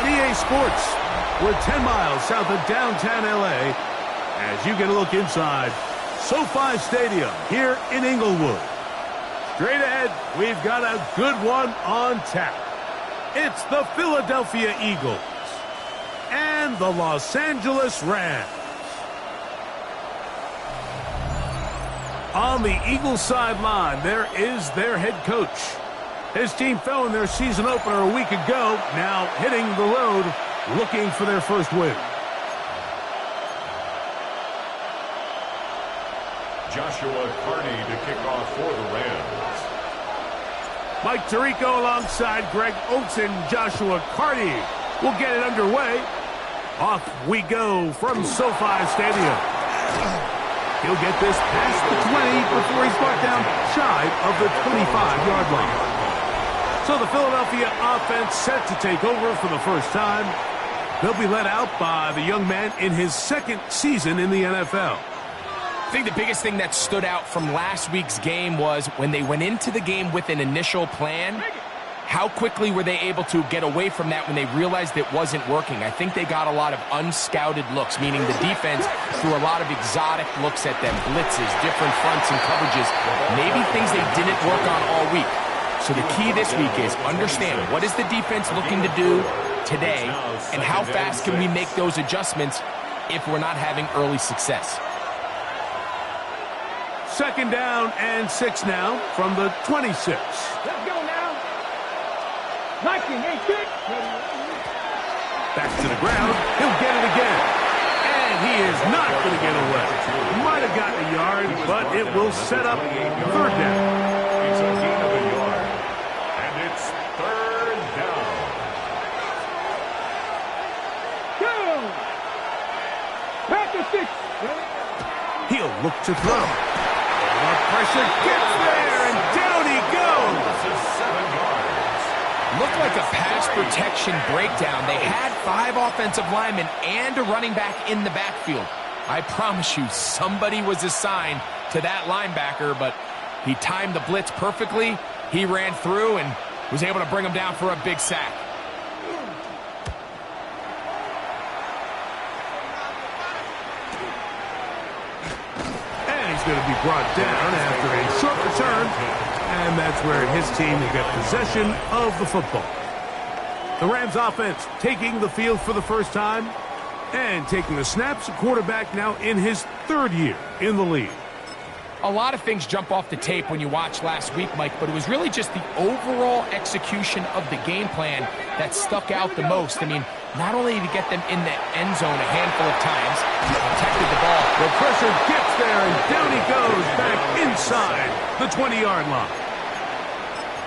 EA Sports. We're 10 miles south of downtown L.A. as you get a look inside SoFi Stadium here in Inglewood. Straight ahead, we've got a good one on tap. It's the Philadelphia Eagles and the Los Angeles Rams. On the Eagles sideline, there is their head coach. His team fell in their season opener a week ago, now hitting the road, looking for their first win. Joshua Carney to kick off for the Rams. Mike Tirico alongside Greg Oates and Joshua Carney will get it underway. Off we go from SoFi Stadium. He'll get this past the 20 before he's brought down shy of the 25-yard line. So the Philadelphia offense set to take over for the first time. They'll be led out by the young man in his second season in the NFL. I think the biggest thing that stood out from last week's game was when they went into the game with an initial plan, how quickly were they able to get away from that when they realized it wasn't working? I think they got a lot of unscouted looks, meaning the defense threw a lot of exotic looks at them, blitzes, different fronts and coverages, maybe things they didn't work on all week. So the key this week is understand what is the defense looking to do today and how fast can we make those adjustments if we're not having early success. Second down and 6 now from the 26. Let's go now. 19, 8, Back to the ground. He'll get it again. And he is not going to get away. Might have gotten a yard, but it will set up third down. It's a gain of a yard. And it's third down. Go. Back to 6. He'll look to throw. The pressure gets there, and down he goes. This is 7 yards. Looked like a pass protection breakdown. They had 5 offensive linemen and a running back in the backfield. I promise you, somebody was assigned to that linebacker, but he timed the blitz perfectly. He ran through and was able to bring him down for a big sack. Going to be brought down after a short return, and that's where his team will get possession of the football. The Rams offense taking the field for the first time and taking the snaps. Quarterback now in his 3rd year in the league. A lot of things jump off the tape when you watch last week, Mike, but it was really just the overall execution of the game plan that stuck out the most. I mean, not only did he get them in the end zone a handful of times, he protected the ball. The pressure gets there, and down he goes back inside the 20-yard line.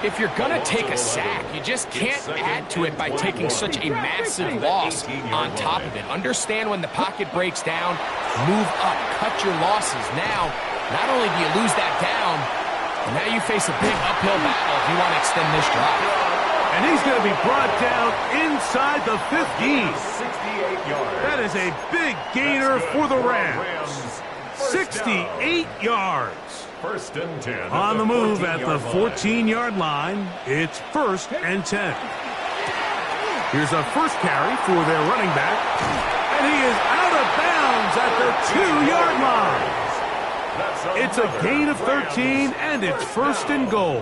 If you're going to take a sack, you just can't add to it by taking such a massive loss on top of it. Understand when the pocket breaks down, move up, cut your losses. Now, not only do you lose that down, but now you face a big uphill battle if you want to extend this drive. And he's going to be brought down inside the 15. 68 yards. That is a big gainer for the Rams. 68 yards. First and 10. On the move at the 14-yard line. It's 1st and 10. Here's a first carry for their running back. And he is out of bounds at the 2-yard line. It's a gain of 13, and it's 1st and goal.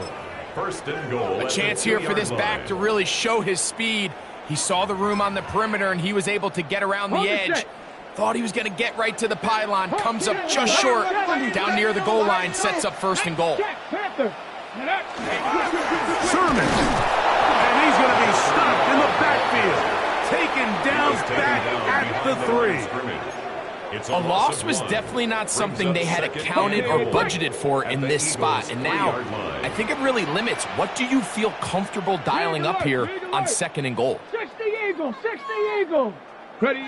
First and goal. A chance here for this back to really show his speed. He saw the room on the perimeter, and he was able to get around the edge. Thought he was going to get right to the pylon. Comes up just short. Down near the goal line. Sets up 1st and goal. Sermon. And he's going to be stopped in the backfield. Taken down back at the 3. A loss was definitely not something they had accounted or budgeted for in this spot. And now, I think it really limits what do you feel comfortable dialing up here on 2nd and goal. 60 Eagles, 60 Eagles. Ready?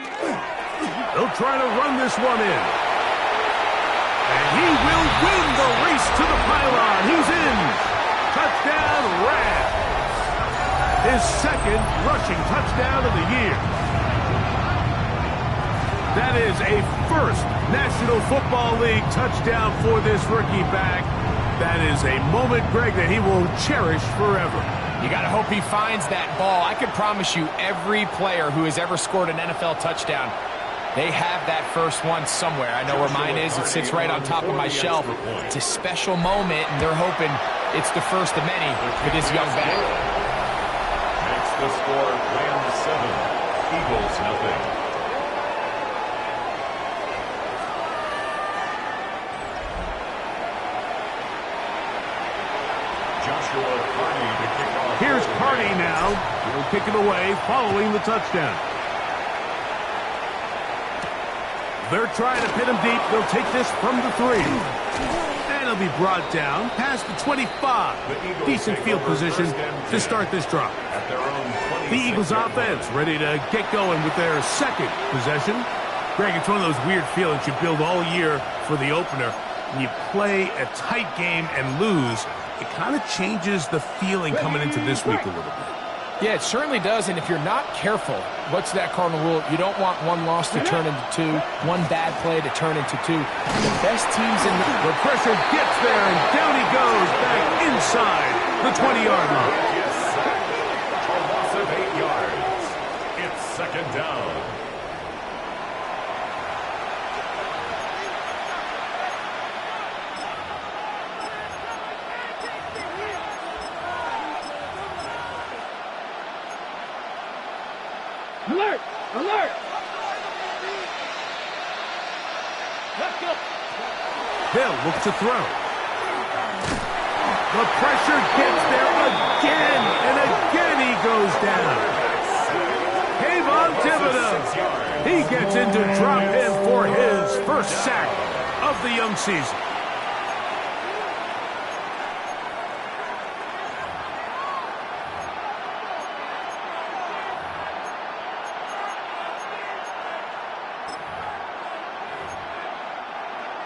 They'll try to run this one in. And he will win the race to the pylon. He's in. Touchdown, Rams. His 2nd rushing touchdown of the year. That is a 1st National Football League touchdown for this rookie back. That is a moment, Greg, that he will cherish forever. You got to hope he finds that ball. I can promise you every player who has ever scored an NFL touchdown, they have that first one somewhere. I know where mine is. It sits right on top of my shelf. It's a special moment, and they're hoping it's the first of many for this young back. Makes the score Rams 7, Eagles nothing. Here's Carney now. He'll kick it away following the touchdown. They're trying to pin him deep. They'll take this from the 3. And he'll be brought down past the 25. Decent field position to start this drive. The Eagles offense ready to get going with their second possession. Greg, it's one of those weird feelings you build all year for the opener. When you play a tight game and lose, it kind of changes the feeling coming into this week a little bit. Yeah, it certainly does, and if you're not careful, what's that cardinal rule? You don't want one loss to turn into 2, one bad play to turn into 2. The best teams in the pressure gets there, and down he goes back inside the 20-yard line. A loss of 8 yards. It's second down. Alert! Alert! Let's go! They'll look to throw. The pressure gets there again, and again he goes down. Kayvon Thibodeau, he gets into drop in for his first sack of the young season.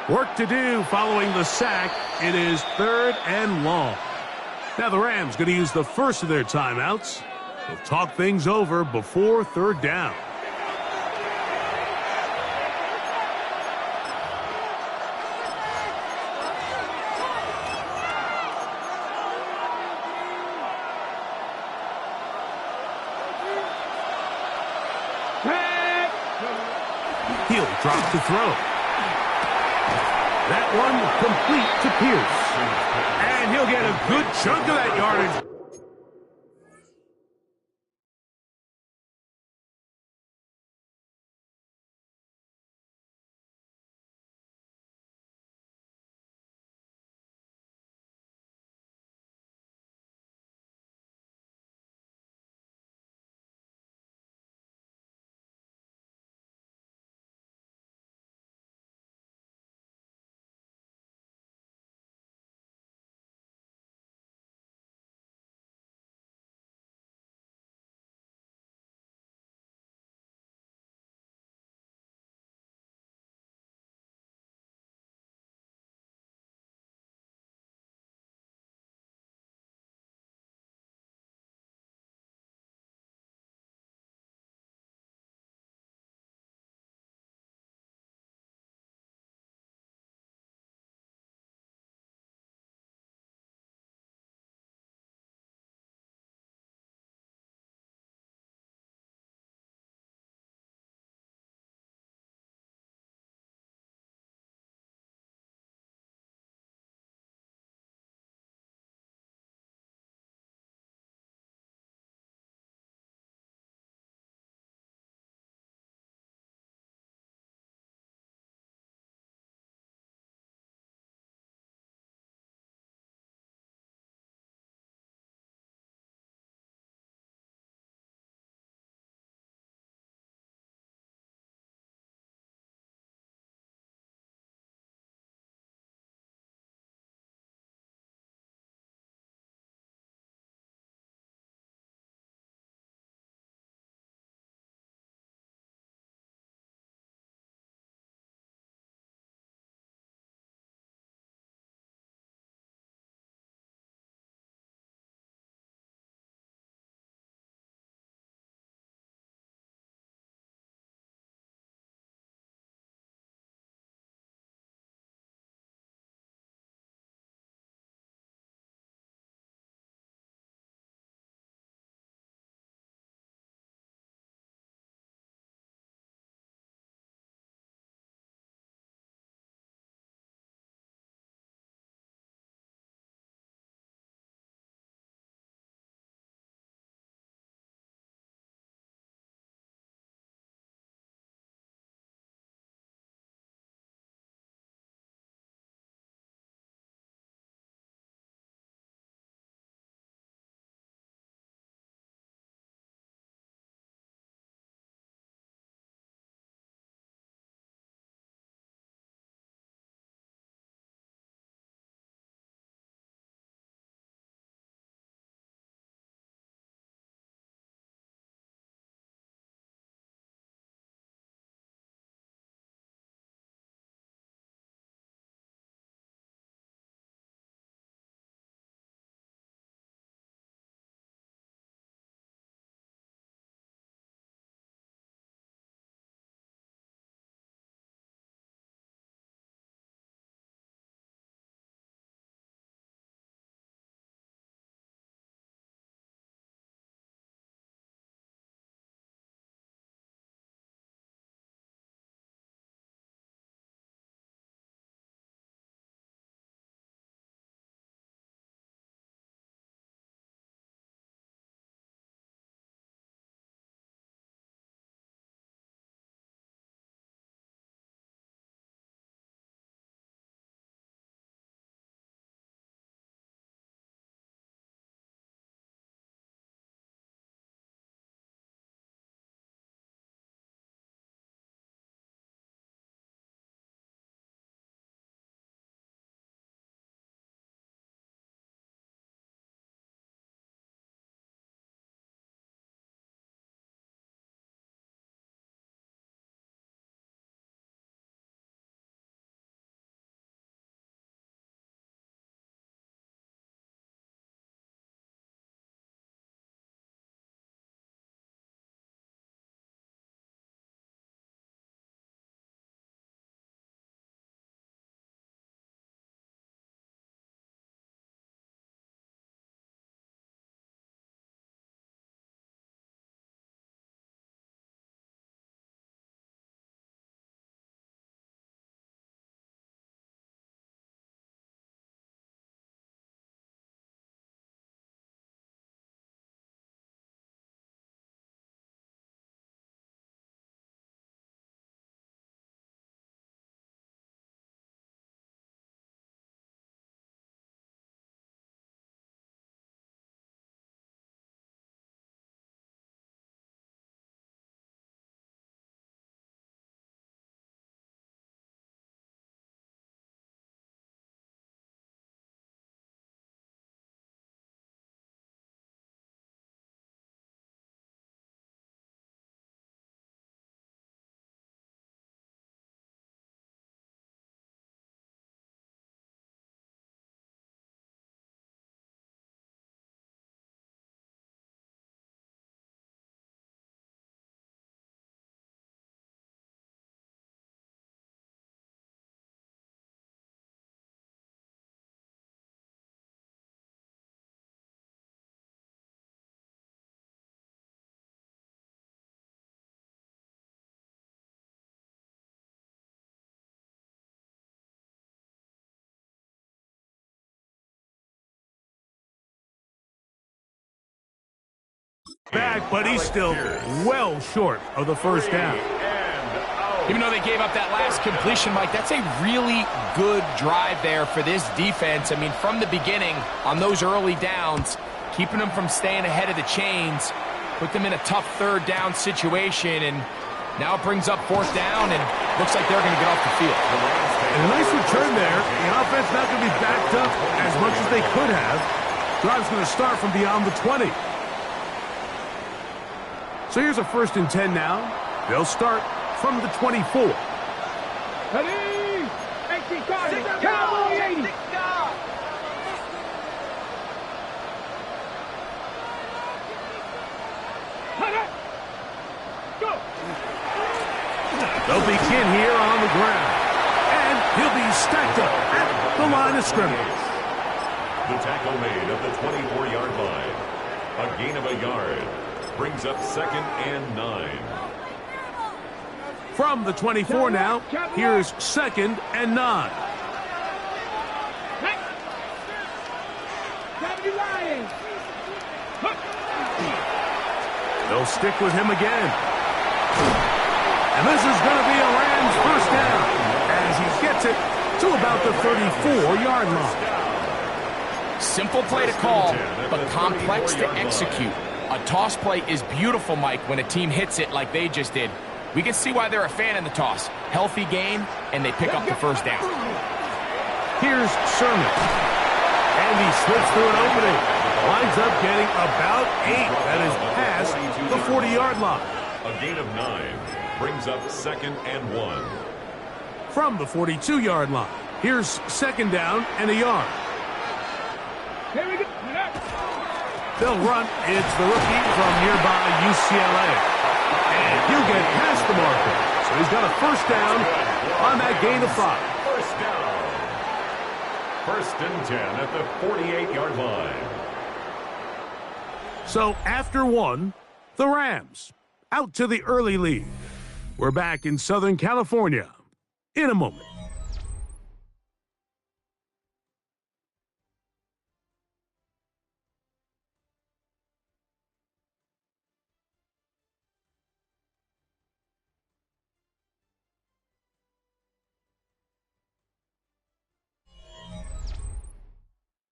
Work to do following the sack. It is 3rd and long. Now the Rams going to use the first of their timeouts. They'll talk things over before 3rd down. He'll drop to throw. That one complete to Pierce. And he'll get a good chunk of that yardage. back, but he's still well short of the first down. Even though they gave up that last completion, Mike, that's a really good drive there for this defense. I mean, from the beginning, on those early downs, keeping them from staying ahead of the chains, put them in a tough third down situation, and now it brings up fourth down, and looks like they're going to get off the field. And a nice return there. The offense not going to be backed up as much as they could have. Drive's going to start from beyond the 20. So here's a 1st and 10 now. They'll start from the 24. Ready? 80, Cowboy 80. Go. They'll begin here on the ground. And he'll be stacked up at the line of scrimmage. The tackle made at the 24-yard line. A gain of a yard. Brings up 2nd and 9. From the 24 now, here's 2nd and 9. They'll stick with him again. And this is going to be a Rams first down as he gets it to about the 34-yard line. Simple play to call, but complex to execute. A toss play is beautiful, Mike, when a team hits it like they just did. We can see why they're a fan in the toss. Healthy gain, and they pick up the first down. Here's Sermon. And he slips through an opening. Winds up getting about 8. That is past the 40-yard line. A gain of 9 brings up 2nd and 1. From the 42-yard line, here's 2nd down and a yard. Here we go. They'll run. It's the rookie from nearby UCLA. And he'll get past the marker. So he's got a first down on that gain of 5. First down. 1st and 10 at the 48-yard line. So after 1, the Rams out to the early lead. We're back in Southern California in a moment.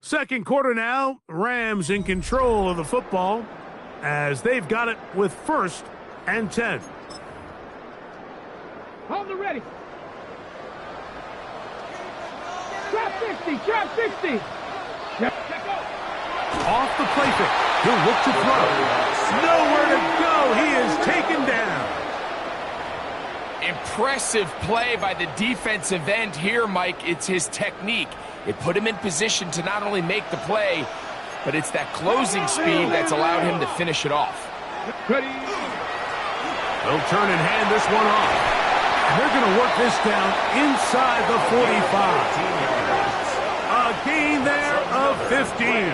Second quarter now, Rams in control of the football as they've got it with 1st and 10. Hold the ready. Trap 60, trap 60. Off the play fake. He'll look to throw. Nowhere to go. He is taken down. Impressive play by the defensive end here, Mike. It's his technique. It put him in position to not only make the play, but it's that closing speed that's allowed him to finish it off. Ready. They'll turn and hand this one off. And they're going to work this down inside the 45. A gain there of 15.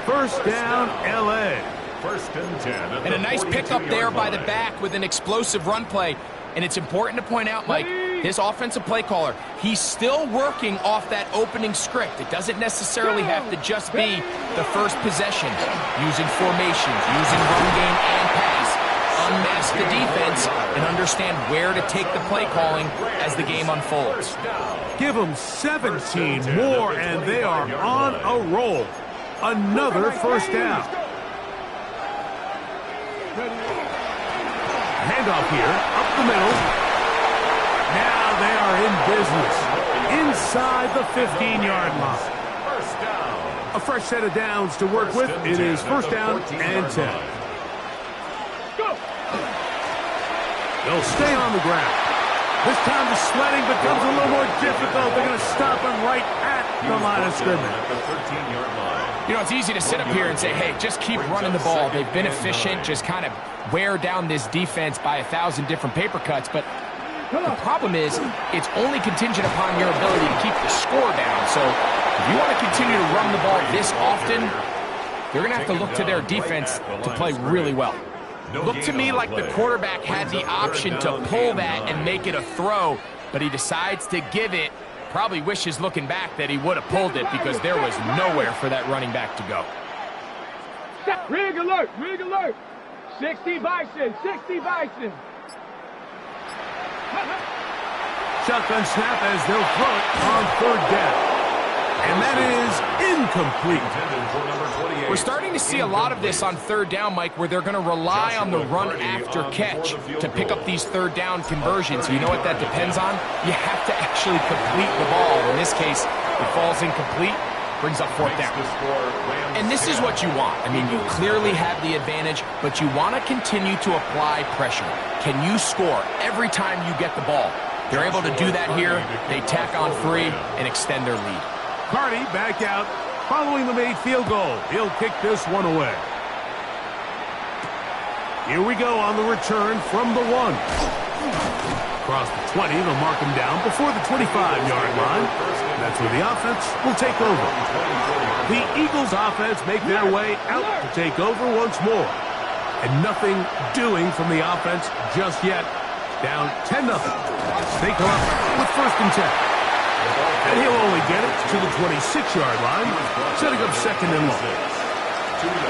First down, L.A. 1st and 10. And a nice pickup there by the back with an explosive run play. And it's important to point out, Mike, this offensive play caller, he's still working off that opening script. It doesn't necessarily have to just be the first possession. Using formations, using run game and pass. Unmask the defense and understand where to take the play calling as the game unfolds. Give them 17 more, and they are on a roll. Another first down. Handoff here, up the middle. Now they are in business. Inside the 15-yard line. First down. A fresh set of downs to work with. It is first down and 10. Go. They'll stay on the ground. This time the sledding becomes a little more difficult. They're going to stop him right at the line of scrimmage. At the 13-yard line. You know, it's easy to sit up here and say, hey, just keep running the ball. They've been efficient, just kind of wear down this defense by 1,000 different paper cuts. But the problem is it's only contingent upon your ability to keep the score down. So if you want to continue to run the ball this often, you're going to have to look to their defense to play really well. Looked to me like the quarterback had the option to pull that and make it a throw, but he decides to give it. Probably wishes looking back that he would have pulled it because there was nowhere for that running back to go. Rig alert, rig alert. 60 Bison, 60 Bison. Shotgun snap as they'll throw it on third down. And that is incomplete. We're starting to see a lot of this on third down, Mike, where they're going to rely on the run after catch to pick up these third down conversions. You know what that depends on? You have to actually complete the ball. In this case, it falls incomplete, brings up fourth down. And this is what you want. I mean, you clearly have the advantage, but you want to continue to apply pressure. Can you score every time you get the ball? They're able to do that here. They tack on 3 and extend their lead. Carty back out following the made field goal. He'll kick this one away. Here we go on the return from the 1. Across the 20, they'll mark him down before the 25-yard line. That's where the offense will take over. The Eagles offense make their way out to take over once more. And nothing doing from the offense just yet. Down 10-0. They come up with first and 10. And he'll only get it to the 26-yard line, setting up second and long.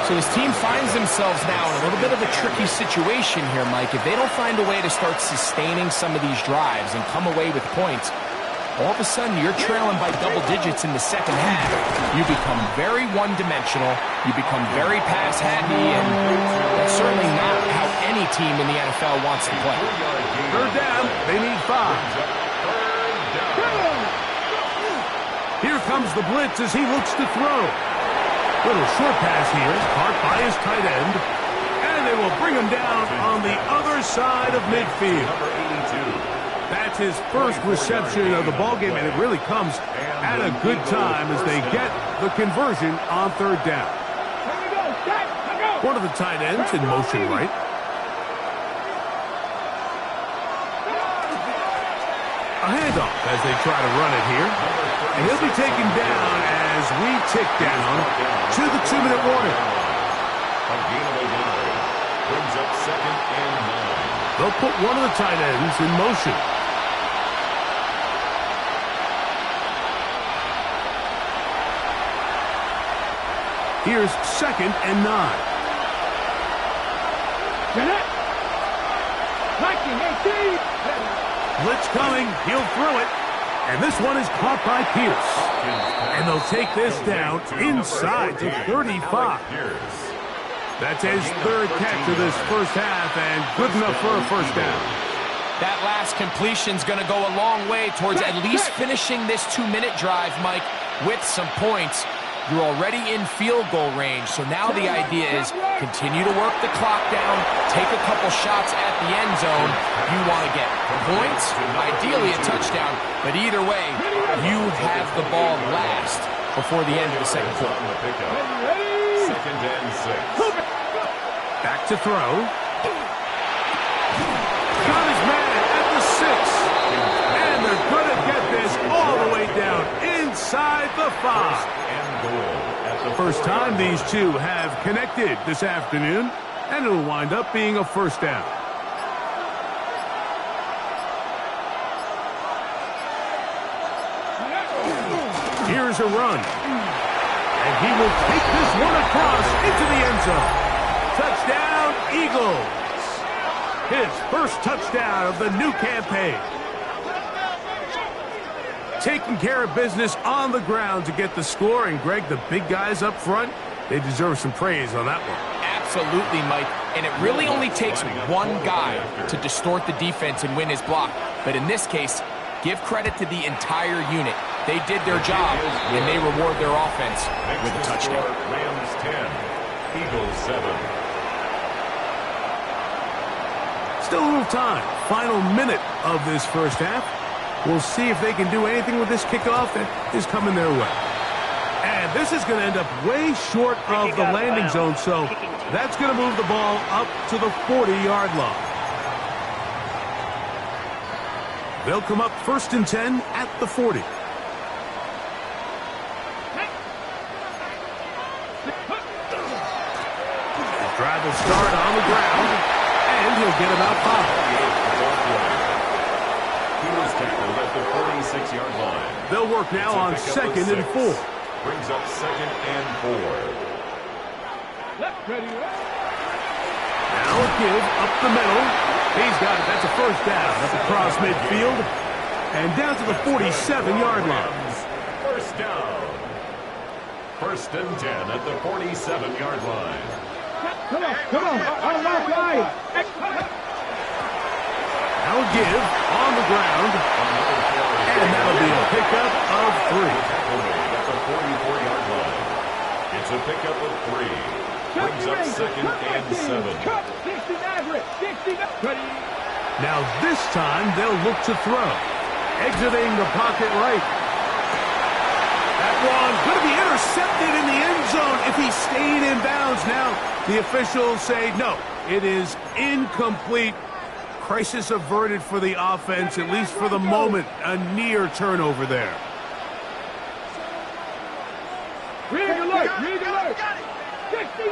So his team finds themselves now in a little bit of a tricky situation here, Mike. If they don't find a way to start sustaining some of these drives and come away with points, all of a sudden you're trailing by double digits in the second half. You become very one-dimensional. You become very pass-happy, and that's certainly not how any team in the NFL wants to play. Third down, they need 5. Here comes the blitz as he looks to throw. Little short pass here, caught by his tight end. And they will bring him down on the other side of midfield. That's his first reception of the ballgame, and it really comes at a good time as they get the conversion on third down. One of the tight ends in motion right. A handoff as they try to run it here. And he'll be taken down as we tick down to the 2-minute warning. A gain of a yard brings up second and 9. They'll put one of the tight ends in motion. Here's second and 9. Blitz coming. He'll throw it. And this one is caught by Pierce. And they'll take this down inside to 35. That's his third catch of this first half, and good enough for a first down. That last completion's going to go a long way towards at least finishing this 2-minute drive, Mike, with some points. You're already in field goal range, so now the idea is continue to work the clock down, take a couple shots at the end zone. You want to get points, ideally a touchdown, but either way, you have the ball last before the end of the second quarter. Second and 6. Back to throw. Got his man at the 6. And they're going to get this all the way down inside the 5. First time these two have connected this afternoon, and it'll wind up being a first down. Here's a run. And he will take this one across into the end zone. Touchdown, Eagles. His first touchdown of the new campaign. Taking care of business on the ground to get the score. And, Greg, the big guys up front, they deserve some praise on that one. Absolutely, Mike. And it really only takes one guy to distort the defense and win his block. But in this case, give credit to the entire unit. They did their job, and they reward their offense with a touchdown. Rams 10, Eagles 7. Still a little time. Final minute of this first half. We'll see if they can do anything with this kickoff that is coming their way. And this is going to end up way short of the landing zone, so that's going to move the ball up to the 40-yard line. They'll come up first and 10 at the 40. The drive will start on the ground, and he'll get about 5. He was tackled at the 46-yard line. They'll work now on second and 4. Brings up second and 4. Now will give up the middle. He's got it. That's a first down up across midfield and down to the 47-yard line. First down. First and 10 at the 47-yard line. Come on. On that line. Now give on the ground. And that'll be a pickup of 3. At the 44-yard line. It's a pickup of 3. Brings up second and 7. Now this time they'll look to throw. Exiting the pocket right. That one going to be intercepted in the end zone if he stayed in bounds. Now the officials say no, it is incomplete. Crisis averted for the offense, at least for the moment. A near turnover there. Read alert. 60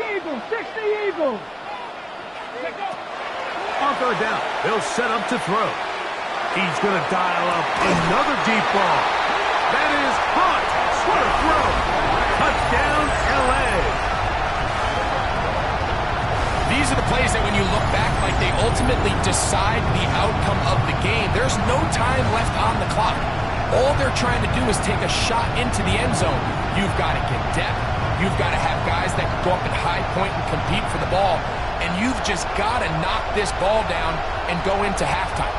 Eagles. On third down, they'll set up to throw. He's going to dial up another deep ball. That is caught. What a throw. Touchdown, L.A. These are the plays that when you look back, like they ultimately decide the outcome of the game. There's no time left on the clock. All they're trying to do is take a shot into the end zone. You've got to get depth. You've got to have guys that can go up at high point and compete for the ball. And you've just got to knock this ball down and go into halftime.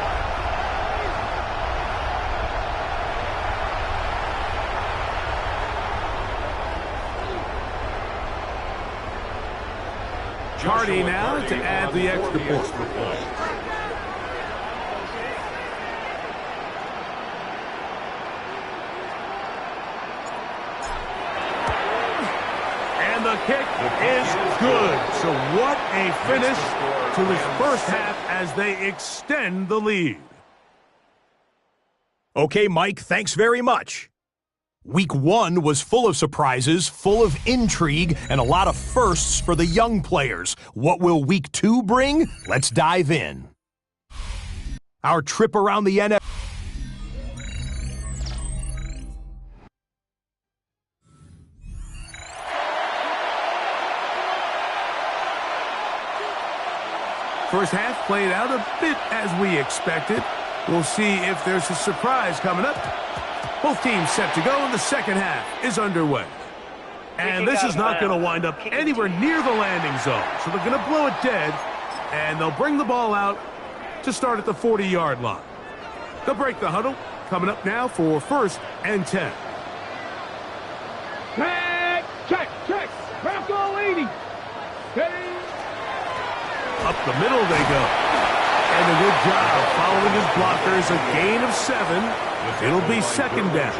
Cardi now to add the extra point. And the kick is good. So what a finish to his first half as they extend the lead. Okay, Mike, thanks very much. Week 1 was full of surprises, full of intrigue, and a lot of firsts for the young players. What will Week 2 bring? Let's dive in. Our trip around the NFL. First half played out a bit as we expected. We'll see if there's a surprise coming up. Both teams set to go, and the second half is underway. And this is not going to wind up anywhere near the landing zone. So they're going to blow it dead, and they'll bring the ball out to start at the 40-yard line. They'll break the huddle. Coming up now for first and 10. Check. Craft all 80. Up the middle they go. And a good job following his blockers. A gain of 7. It'll be second down.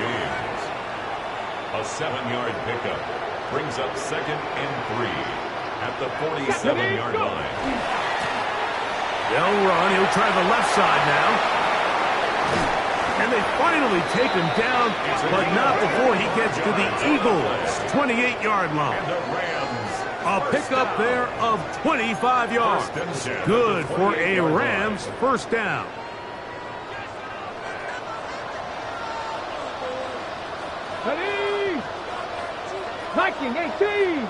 A 7-yard pickup brings up second and 3 at the 47-yard line. They'll run. He'll try the left side now. And they finally take him down, but not before he gets to the Eagles' 28-yard line. A pickup there of 25 yards. Good for a Rams first down. Ready? 19-18.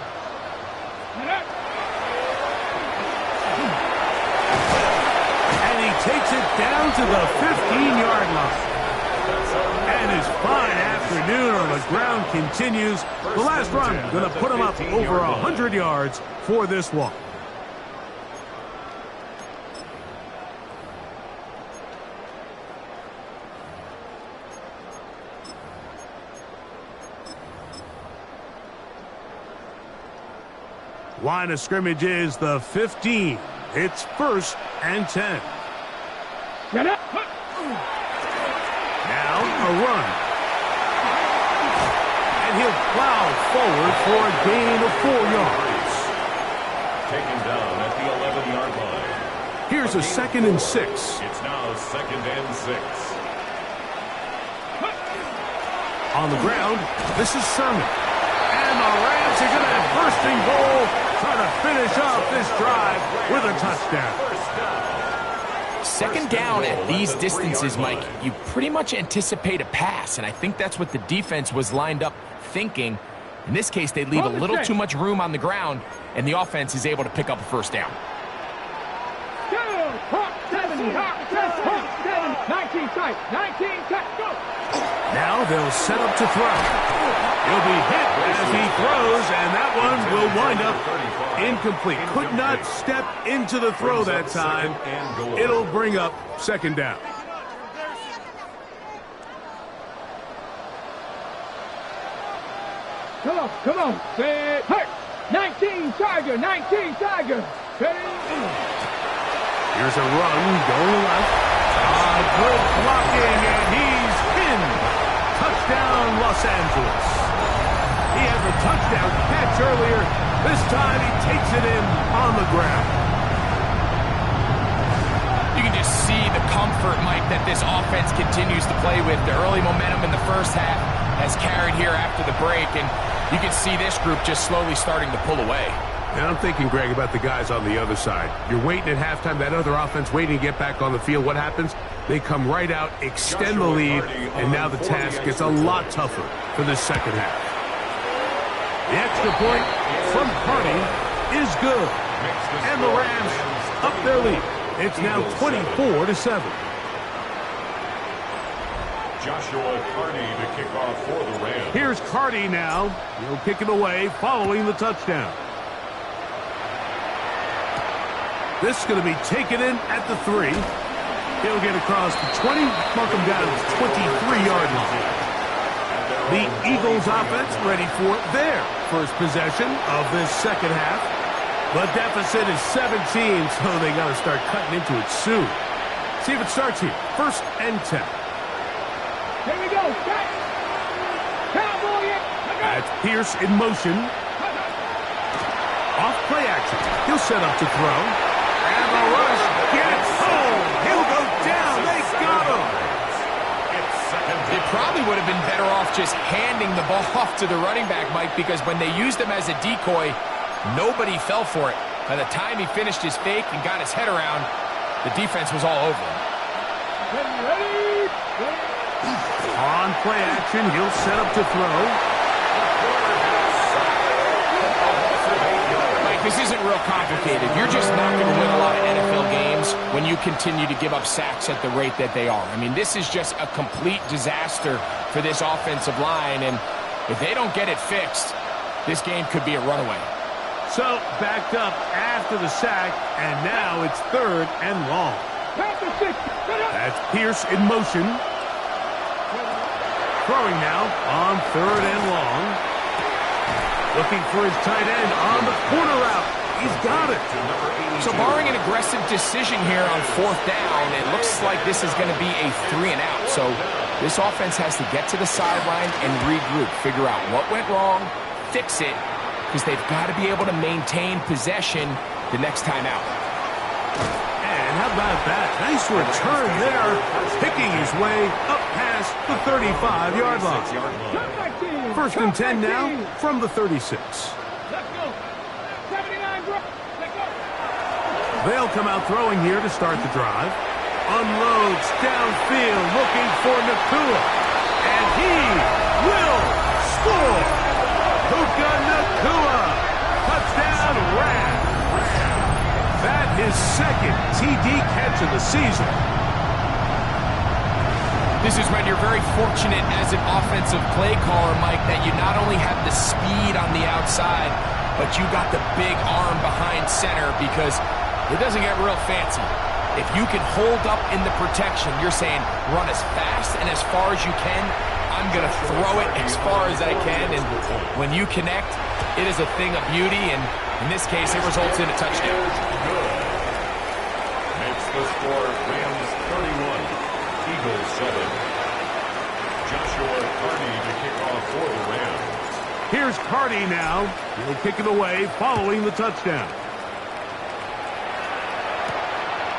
And he takes it down to the 15-yard line. And his fine afternoon on the ground continues. The last run going to put him up over 100 yards for this one. Line of scrimmage is the 15. It's first and 10. Get up. Now a run. And he'll plow forward for a gain of 4 yards. Taken down at the 11-yard line. Here's a second and 6. It's now second and 6. On the ground, this is Sermon. And the Rams are going to have first and goal, trying to finish off this drive with a touchdown. Second down at these distances, Mike, you pretty much anticipate a pass, and I think that's what the defense was lined up thinking. In this case, they leave a little too much room on the ground, and the offense is able to pick up a first down. 70, 19 tight, 19 tight, go! Now they'll set up to throw. He'll be hit as he throws, and that one will wind up incomplete. Could not step into the throw that time. It'll bring up second down. Come on, say, hey! 19 Tiger, 19 Tiger! Here's a run going left. Good blocking, and he's in. Touchdown, Los Angeles. He had the touchdown catch earlier. This time he takes it in on the ground. You can just see the comfort, Mike, that this offense continues to play with. The early momentum in the first half has carried here after the break, and you can see this group just slowly starting to pull away. And I'm thinking, Greg, about the guys on the other side. You're waiting at halftime, that other offense waiting to get back on the field. What happens? They come right out, extend the lead, and now the task gets a lot tougher for this second half. The extra point from Carney is good. And the Rams up their lead. It's now 24-7. Joshua Carney to kick off for the Rams. Here's Carney now. He'll kick it away following the touchdown. This is going to be taken in at the 3. He'll get across the 20, mark him down at the 23-yard line. The Eagles offense ready for their first possession of this second half. The deficit is 17, so they got to start cutting into it soon. See if it starts here. First and 10. Here we go, set! Cowboy it! That's Pierce in motion. Off play action. He'll set up to throw. And the rush gets home. He'll go down. They got him. It probably would have been better off just handing the ball off to the running back, Mike, because when they used him as a decoy, nobody fell for it. By the time he finished his fake and got his head around, the defense was all over him. Ready? On play action, he'll set up to throw. Mike, this isn't real complicated. You're just not going to win a lot of NFL games when you continue to give up sacks at the rate that they are. I mean, this is just a complete disaster for this offensive line, and if they don't get it fixed, this game could be a runaway. So, backed up after the sack, and now it's third and long. That's Pierce in motion. Throwing now on third and long. Looking for his tight end on the corner route. He's got it. So barring an aggressive decision here on fourth down, it looks like this is going to be a 3 and out. So this offense has to get to the sideline and regroup, figure out what went wrong, fix it, because they've got to be able to maintain possession the next time out. And how about that? Nice return there, picking his way up past the 35-yard line. First and 10 now from the 36. Let's go. 79, bro. Let's go. They'll come out throwing here to start the drive. Unloads downfield, looking for Nakua. And he will score. Puka Nakua. Touchdown, Rams. That his second TD catch of the season. This is when you're very fortunate as an offensive play caller, Mike, that you not only have the speed on the outside, but you got the big arm behind center, because it doesn't get real fancy. If you can hold up in the protection, you're saying run as fast and as far as you can. I'm going to throw it as far as I can, and when you connect, it is a thing of beauty, and in this case, it results in a touchdown. Makes the score Rams 31, Eagles 7. Joshua Carney to kick off for the Rams. Here's Carney now. He'll kick it away following the touchdown.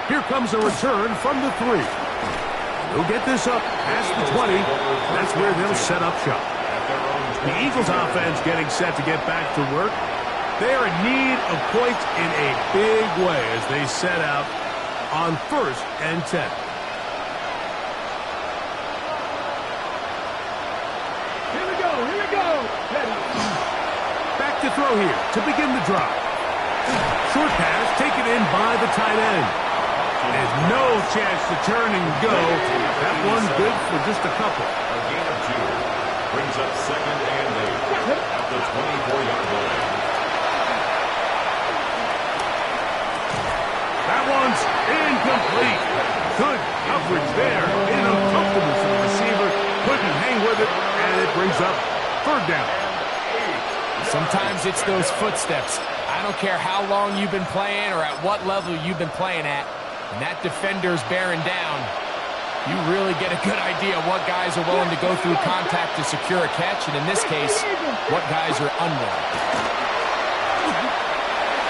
Here comes a return from the 3. He'll get this up past the 20. That's where they'll set up shop. The Eagles offense getting set to get back to work. They are in need of points in a big way as they set out on first and 10. Here we go. Here we go. Ready. Back to throw here to begin the drive. Short pass taken in by the tight end. And no chance to turn and go. That one good for just a couple. A gain of 2 brings up 2nd and 8 at the 24-yard line. That one's incomplete. Good coverage there. Uncomfortable for the receiver. Couldn't hang with it, and it brings up 3rd down. Sometimes it's those footsteps. I don't care how long you've been playing or at what level you've been playing at. When that defender's bearing down, you really get a good idea of what guys are willing to go through contact to secure a catch, and in this case, what guys are unwilling.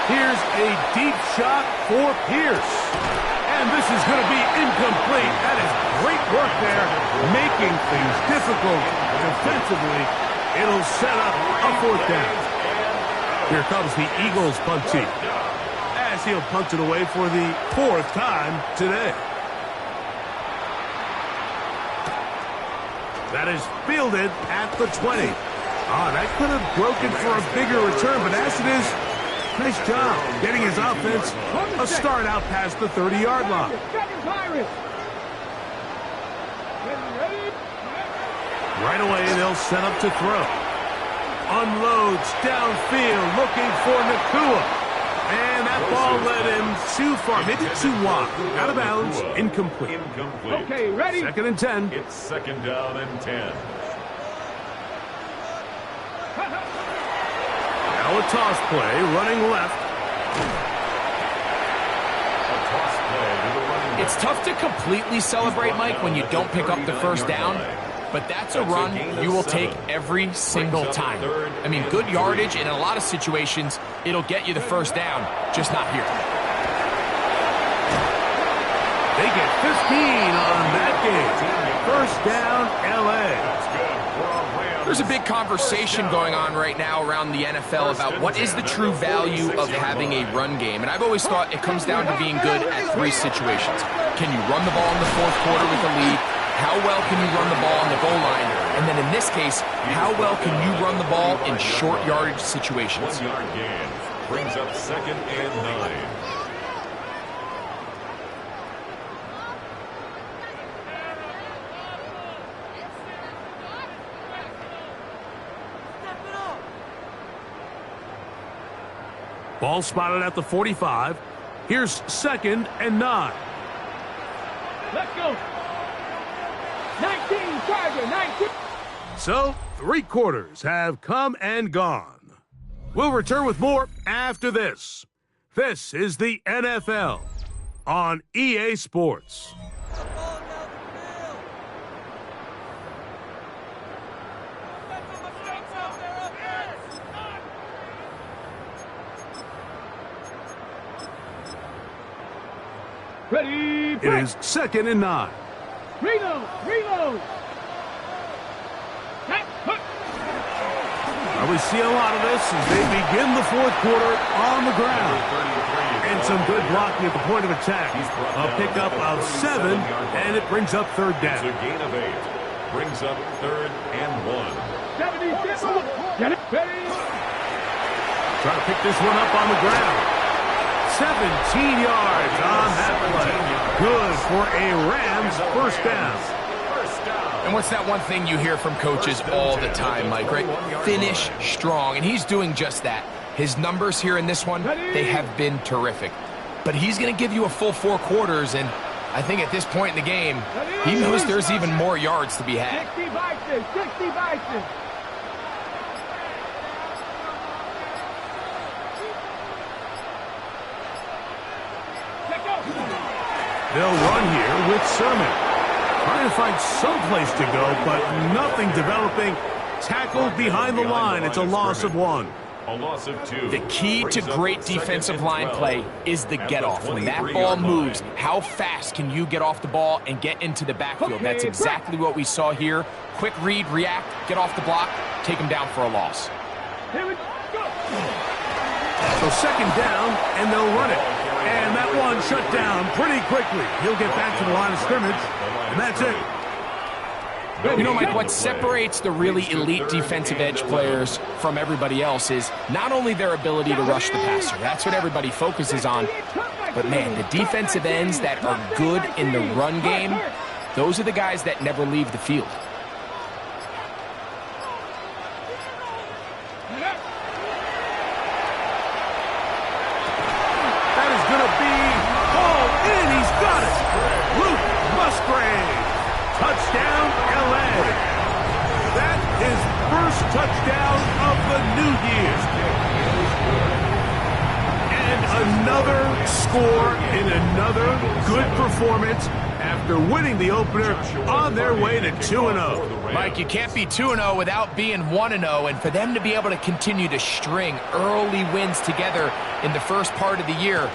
Here's a deep shot for Pierce. And this is going to be incomplete. That is great work there, making things difficult defensively. It'll set up a 4th down. Here comes the Eagles punt team, as he'll punt it away for the 4th time today. That is fielded at the 20. That could have broken for a bigger return, but as it is, nice job getting his offense a start out past the 30-yard line. Right away, they'll set up to throw. Unloads downfield, looking for Nakua. And that ball led him too far, maybe too wide. Out of bounds, incomplete. Okay, ready? 2nd and 10. It's 2nd down and 10. Now a toss play, running left. A toss play to the running back. It's tough to completely celebrate, Mike, when you don't pick up the 1st down. But that's a run you will take every single time. I mean, good yardage, and in a lot of situations, it'll get you the 1st down, just not here. They get 15 on that game. 1st down, L.A. There's a big conversation going on right now around the NFL about what is the true value of having a run game. And I've always thought it comes down to being good at 3 situations. Can you run the ball in the 4th quarter with a lead? How well can you run the ball on the goal line? And then in this case, how well can you run the ball in short yardage situations? 1-yard gain brings up 2nd and 9. Ball spotted at the 45. Here's 2nd and 9. Let's go. 19, Charger, 19. So, 3 quarters have come and gone. We'll return with more after this. This is the NFL on EA Sports. Ready, It is 2nd and 9. reload. We see a lot of this as they begin the 4th quarter on the ground. And some good blocking at the point of attack. A pickup of 7, and it brings up 3rd down. It's a gain of 8. Brings up 3rd and 1. 76. Get it. Ready. Trying to pick this one up on the ground. 17 yards on that play. Good for a Rams 1st down. And what's that one thing you hear from coaches all the time, Mike, right? Finish strong, and he's doing just that. His numbers here in this one, they have been terrific. But he's going to give you a full 4 quarters, and I think at this point in the game, he knows there's even more yards to be had. 60 Bison. They'll run here with Sermon. Trying to find some place to go, but nothing developing. Tackled behind the line. It's a loss of 1. A loss of 2. The key to great defensive line play is the get-off. When that ball moves, how fast can you get off the ball and get into the backfield? That's exactly what we saw here. Quick read, react, get off the block, take him down for a loss. Here we go. So 2nd down, and they'll run it. And that one shut down pretty quickly. He'll get back to the line of scrimmage, and that's it. You know, Mike, what separates the really elite defensive edge players from everybody else is not only their ability to rush the passer. That's what everybody focuses on. But, man, the defensive ends that are good in the run game, those are the guys that never leave the field. That is going to be hauled in. He's got it. Luke Musgrave. Touchdown, L.A. That is first touchdown of the new year. And another score in another good performance after winning the opener on their way to 2-0. Mike, you can't be 2-0 without being 1-0, and for them to be able to continue to string early wins together in the first part of the year,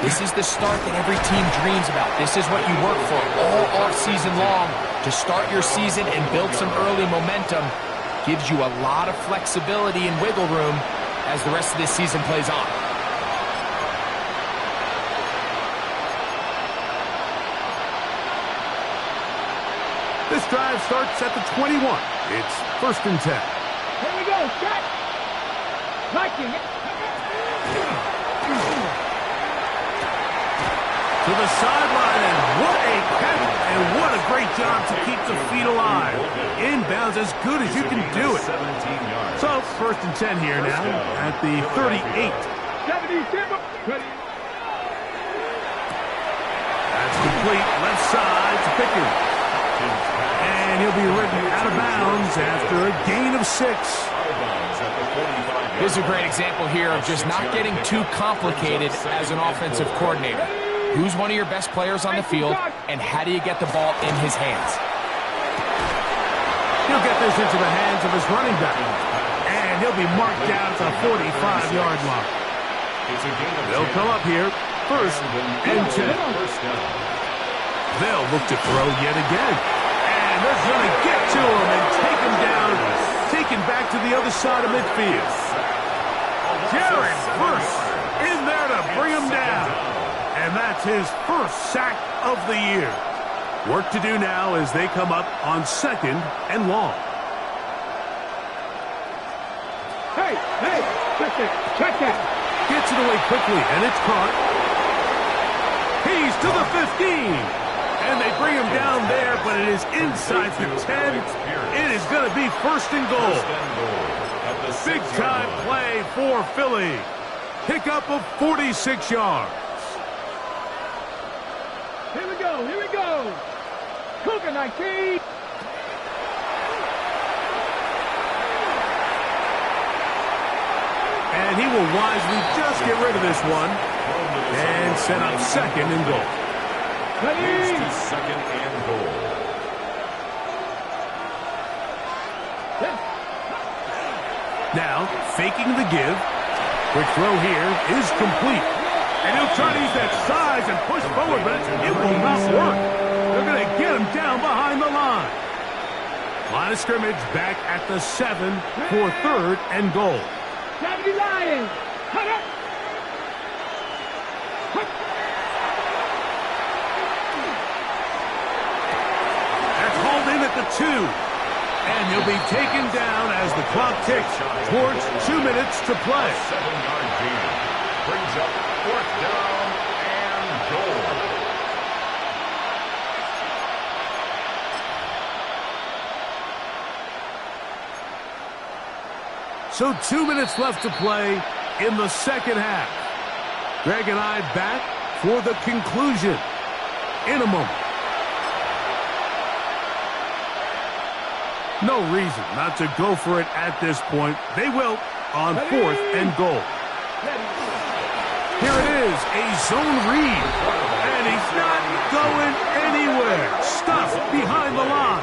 this is the start that every team dreams about. This is what you work for all off-season long, to start your season and build some early momentum. Gives you a lot of flexibility and wiggle room as the rest of this season plays on. This drive starts at the 21. It's 1st and 10. Here we go, shot. Liking it. To the sideline, and what a catch, and what a great job to keep the feet alive. Inbounds as good as you can do it. So, 1st and 10 here now at the 38. 77. That's complete, left side to Pickens. And he'll be ridden out of bounds after a gain of 6. This is a great example here of just not getting too complicated as an offensive coordinator. Who's one of your best players on the field, and how do you get the ball in his hands? He'll get this into the hands of his running back, and he'll be marked down at the 45-yard line. They'll come up here, 1st and 10. They'll look to throw yet again, and they're going to get to him and take him down, taken back to the other side of midfield. Jared Verse in there to bring him down. And that's his first sack of the year. Work to do now as they come up on 2nd and long. Hey, check that. Gets it away quickly, and it's caught. He's to the 15. And they bring him down there, but it is inside the 10. It is going to be 1st and goal. Big-time play for Philly. Pickup of 46 yards. Here we go. Cougar 19. And he will wisely just get rid of this one and set up 2nd and goal. Ready? 2nd and goal. Now, faking the give. Quick throw here is complete. And he'll try to use that size and push forward, but it will not work. They're going to get him down behind the line. Line of scrimmage back at the 7 for 3rd and goal. 70 Lions. Cut up. That's hauled in at the 2. And he'll be taken down as the clock ticks towards 2 minutes to play. 7-yard gain. Brings up 4th down and goal. So 2 minutes left to play in the 2nd half. Greg and I back for the conclusion in a moment. No reason not to go for it at this point. They will on 4th and goal. Here it is, a zone read. And he's not going anywhere. Stuffed behind the line.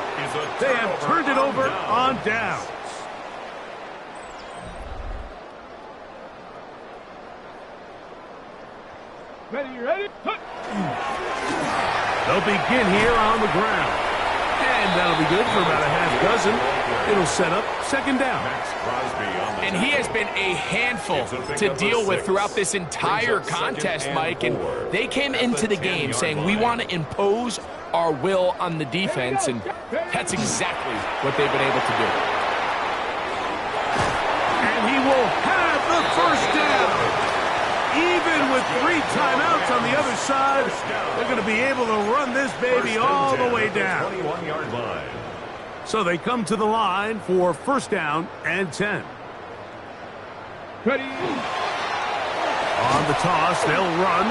They have turned it over on downs. Ready? They'll begin here on the ground. And And that'll be good for about a half dozen. It'll set up second down. And he has been a handful to deal with throughout this entire contest, Mike. And they came into the game saying, we want to impose our will on the defense, and that's exactly what they've been able to do. And he will have the first down. Even with 3 timeouts on the other side, they're going to be able to run this baby all the way down. 21-yard line. So they come to the line for first down and 10. Ready. On the toss, they'll run.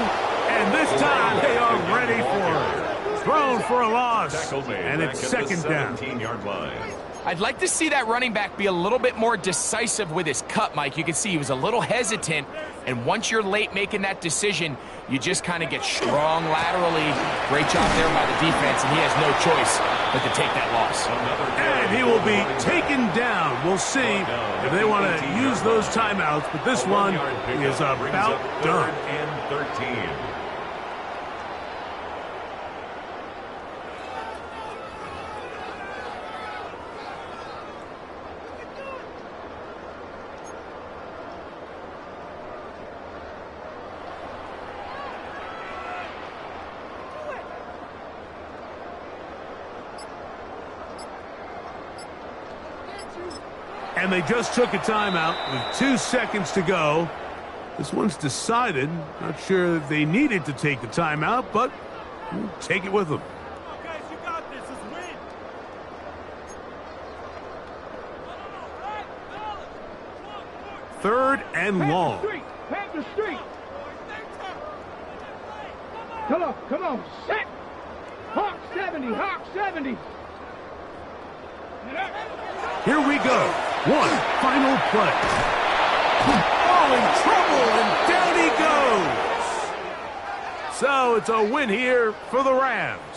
And this time they are ready for it. Thrown for a loss. And it's second down. 17-yard line. I'd like to see that running back be a little bit more decisive with his cut, Mike. You can see he was a little hesitant, and once you're late making that decision, you just kind of get strong laterally. Great job there by the defense, and he has no choice but to take that loss. And he will be taken down. We'll see if they want to use those timeouts, but this one is about done. And 13. And they just took a timeout with 2 seconds to go. This one's decided. Not sure if they needed to take the timeout, but we'll take it with them. Guys, you got this. Just win. Third and long. Panther Street. Come on, set. Hawk 70, Hawk 70. Here we go. One final play. Oh, in trouble, and down he goes. So it's a win here for the Rams.